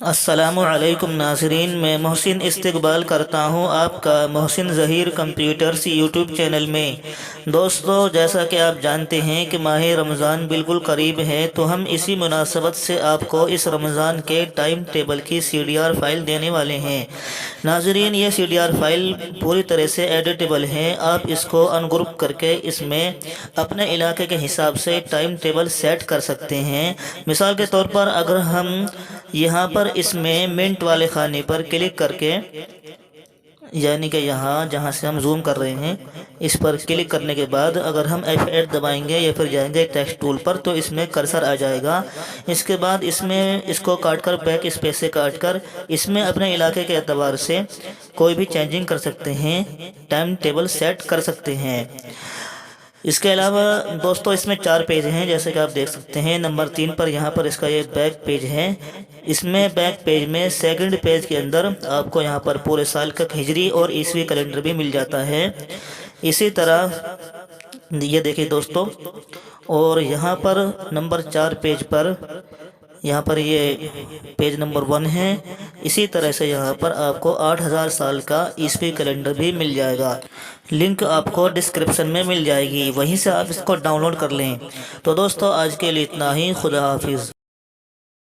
السلام علیکم ناظرین، میں محسن استقبال کرتا ہوں آپ کا محسن ظہیر کمپیوٹرز یوٹیوب چینل میں۔ دوستو، جیسا کہ آپ جانتے ہیں کہ ماہ رمضان بالکل قریب ہے، تو ہم اسی مناسبت سے آپ کو اس رمضان کے ٹائم ٹیبل کی CDR فائل دینے والے ہیں۔ ناظرین، یہ CDR فائل پوری طرح سے ایڈیٹیبل ہے۔ آپ اس کو ان گروپ کر کے اس میں اپنے علاقے کے حساب سے ٹائم ٹیبل سیٹ کر سکتے ہیں۔ مثال کے طور پر اگر ہم یہاں پر اس میں منٹ والے خانے پر کلک کر کے، یعنی کہ یہاں جہاں سے ہم زوم کر رہے ہیں، اس پر کلک کرنے کے بعد اگر ہم F8 دبائیں گے یا پھر جائیں گے ٹیکسٹ ٹول پر، تو اس میں کرسر آ جائے گا۔ اس کے بعد اس میں اس کو کاٹ کر بیک اسپیس سے کاٹ کر اس میں اپنے علاقے کے اعتبار سے کوئی بھی چینجنگ کر سکتے ہیں، ٹائم ٹیبل سیٹ کر سکتے ہیں۔ اس کے علاوہ دوستو، اس میں 4 پیج ہیں جیسے کہ آپ دیکھ سکتے ہیں۔ نمبر 3 پر یہاں پر اس کا یہ بیک پیج ہے۔ اس میں بیک پیج میں سیکنڈ پیج کے اندر آپ کو یہاں پر پورے سال کا ہجری اور عیسوی کیلنڈر بھی مل جاتا ہے۔ اسی طرح یہ دیکھیں دوستو، اور یہاں پر نمبر 4 پیج پر یہاں پر یہ پیج نمبر 1 ہے۔ اسی طرح سے یہاں پر آپ کو 8000 سال کا عیسوی کیلنڈر بھی مل جائے گا۔ لنک آپ کو ڈسکرپشن میں مل جائے گی، وہیں سے آپ اس کو ڈاؤن لوڈ کر لیں۔ تو دوستو، آج کے لیے اتنا ہی۔ خدا حافظ۔